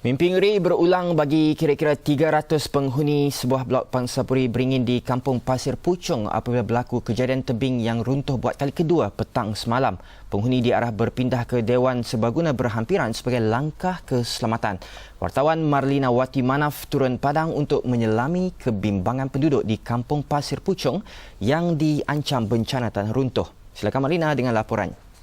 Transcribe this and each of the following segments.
Mimpi ngeri berulang bagi kira-kira 300 penghuni sebuah blok Pangsapuri Beringin di Kampung Pasir Puchong apabila berlaku kejadian tebing yang runtuh buat kali kedua petang semalam. Penghuni diarah berpindah ke Dewan Serbaguna berhampiran sebagai langkah keselamatan. Wartawan Marlina Wati Manaf turun padang untuk menyelami kebimbangan penduduk di Kampung Pasir Puchong yang diancam bencana tanah runtuh. Silakan Marlina dengan laporannya.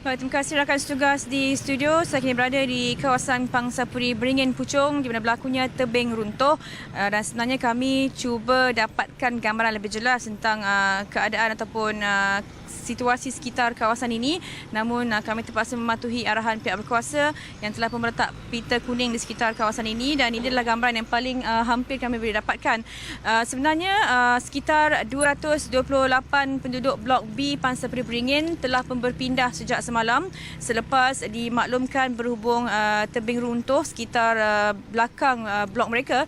Baik, terima kasih rakan setugas di studio. Saya kini berada di kawasan Pangsapuri Beringin Puchong di mana berlakunya tebing runtuh dan sebenarnya kami cuba dapatkan gambaran lebih jelas tentang keadaan ataupun situasi sekitar kawasan ini, namun kami terpaksa mematuhi arahan pihak berkuasa yang telah pun meletak pita kuning di sekitar kawasan ini dan ini adalah gambaran yang paling hampir kami boleh dapatkan. Sebenarnya sekitar 228 penduduk Blok B Pangsapuri Beringin telah pun berpindah sejak semalam selepas dimaklumkan berhubung tebing runtuh sekitar belakang blok mereka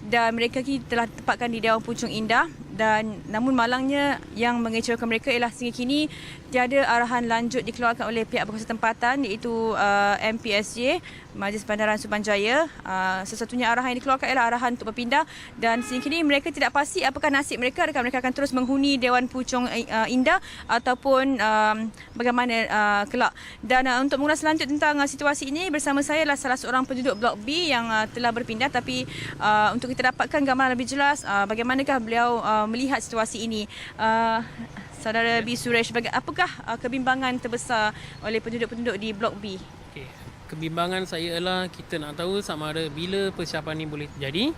dan mereka kini telah ditempatkan di Dewan Puchong Indah. Dan namun malangnya yang mengecewakan mereka ialah sehingga kini tiada arahan lanjut dikeluarkan oleh pihak berkuasa tempatan iaitu MPSJ, Majlis Bandaran Subanjaya. Sesuatunya arahan yang dikeluarkan ialah arahan untuk berpindah dan sehingga kini mereka tidak pasti apakah nasib mereka, adakah mereka akan terus menghuni Dewan Puchong Indah ataupun bagaimana kelak. Dan untuk mengulas lanjut tentang situasi ini bersama saya adalah salah seorang penduduk Blok B yang telah berpindah, tapi untuk kita dapatkan gambaran lebih jelas bagaimanakah beliau melihat situasi ini. Saudara B. Suresh, apakah kebimbangan terbesar oleh penduduk-penduduk di Blok B? Okay. Kebimbangan saya ialah kita nak tahu sama ada bila persiapan ni boleh terjadi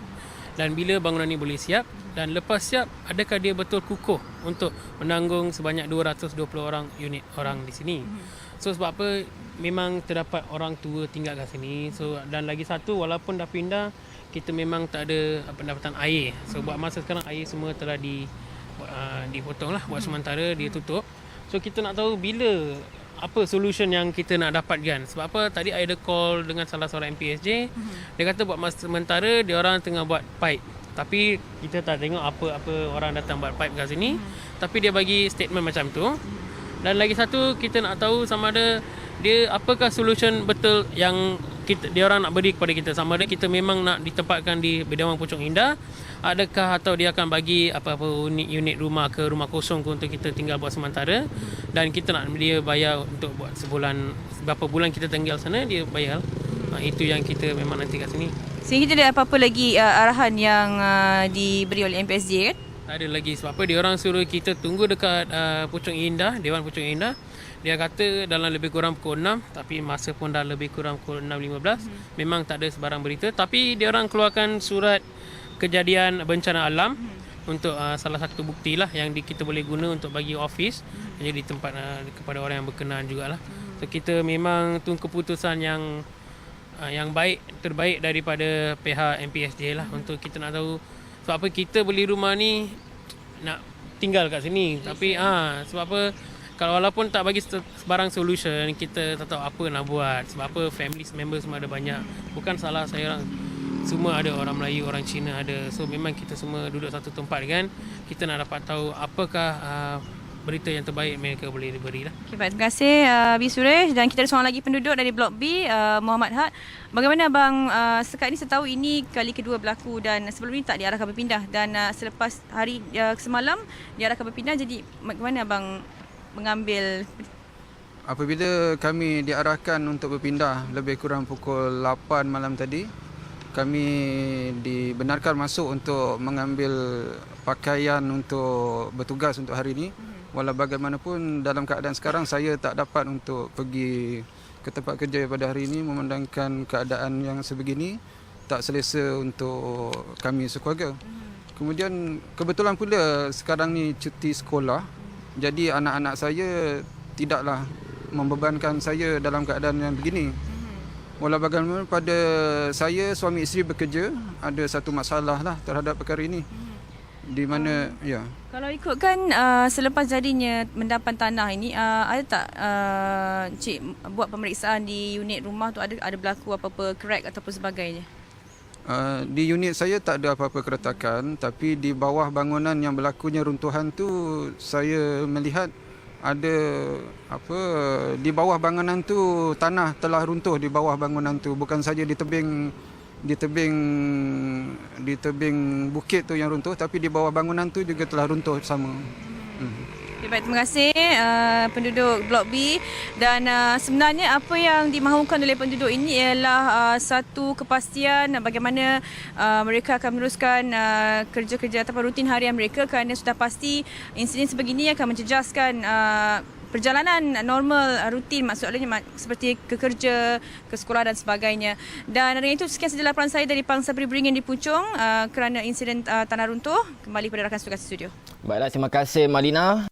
dan bila bangunan ni boleh siap, dan lepas siap adakah dia betul kukuh untuk menanggung sebanyak 220 unit orang di sini. So sebab apa, memang terdapat orang tua tinggal kat sini. So dan lagi satu, walaupun dah pindah, kita memang tak ada pendapatan air. So buat masa sekarang air semua telah dipotong lah, buat sementara dia tutup. So kita nak tahu bila, apa solution yang kita nak dapatkan. Sebab apa, tadi ada call dengan salah seorang MPSJ. Dia kata buat masa sementara dia orang tengah buat pipe, tapi kita tak tengok apa orang datang buat pipe kat sini. Tapi dia bagi statement macam tu. Dan lagi satu, kita nak tahu sama ada dia apakah solution betul yang dia orang nak beri kepada kita. Sama ada kita memang nak ditempatkan di Dewan Puchong Indah, adakah atau dia akan bagi apa-apa unit rumah ke rumah kosong ke untuk kita tinggal buat sementara, dan kita nak dia bayar untuk buat sebulan, berapa bulan kita tinggal sana dia bayar. Itu yang kita memang nanti kat sini. Sehingga tidak ada apa-apa lagi arahan yang diberi oleh MPSJ kan? Tak ada lagi. Sebab apa, dia orang suruh kita tunggu dekat Puchong Indah, Dewan Puchong Indah. Dia kata dalam lebih kurang pukul 6, tapi masa pun dah lebih kurang pukul 6.15. Memang tak ada sebarang berita, tapi dia orang keluarkan surat kejadian bencana alam untuk salah satu bukti lah yang kita boleh guna untuk bagi office, jadi tempat kepada orang yang berkenaan jugalah. So kita memang tunggu keputusan yang baik, terbaik daripada pihak MPSJ lah untuk kita nak tahu. Sebab apa kita beli rumah ni nak tinggal kat sini, tapi sebab apa, kalau walaupun tak bagi sebarang solution, kita tak tahu apa nak buat. Sebab apa, family member semua ada banyak. Bukan salah saya orang, semua ada orang Melayu, orang Cina ada. So memang kita semua duduk satu tempat kan. Kita nak dapat tahu apakah berita yang terbaik mereka boleh diberi lah. Okay, baik. Terima kasih B. Suresh. Dan kita ada seorang lagi penduduk dari Blok B, Muhammad Had. Bagaimana abang, sekarang ini setahu ini kali kedua berlaku dan sebelum ini tak diarahkan berpindah, dan selepas hari semalam diarahkan berpindah, jadi bagaimana abang mengambil? Apabila kami diarahkan untuk berpindah lebih kurang pukul 8 malam tadi, kami dibenarkan masuk untuk mengambil pakaian untuk bertugas untuk hari ini. Walau bagaimanapun dalam keadaan sekarang saya tak dapat untuk pergi ke tempat kerja pada hari ini memandangkan keadaan yang sebegini tak selesa untuk kami sekeluarga. Kemudian kebetulan pula sekarang ni cuti sekolah. Jadi anak-anak saya tidaklah membebankan saya dalam keadaan yang begini. Walau bagaimana pada saya, suami isteri bekerja, ada satu masalah lah terhadap perkara ini. Di mana, ya. Kalau ikutkan selepas jadinya mendapan tanah ini, ada tak Cik buat pemeriksaan di unit rumah tu, ada berlaku apa-apa crack ataupun sebagainya? Di unit saya tak ada apa-apa keretakan, tapi di bawah bangunan yang berlakunya runtuhan tu saya melihat ada di bawah bangunan tu tanah telah runtuh di bawah bangunan tu, bukan saja di tebing bukit tu yang runtuh, tapi di bawah bangunan tu juga telah runtuh sama. Okay, baik, terima kasih penduduk Blok B. Dan sebenarnya apa yang dimahukan oleh penduduk ini ialah satu kepastian bagaimana mereka akan meneruskan kerja-kerja atau rutin harian mereka, kerana sudah pasti insiden sebegini akan menjejaskan perjalanan normal rutin, maksudnya seperti ke kerja, ke sekolah dan sebagainya. Dan dengan itu, sekian saja laporan saya dari Pangsapuri Beringin di Puchong kerana insiden tanah runtuh. Kembali pada rakan tugas studio. Baiklah, terima kasih Malina.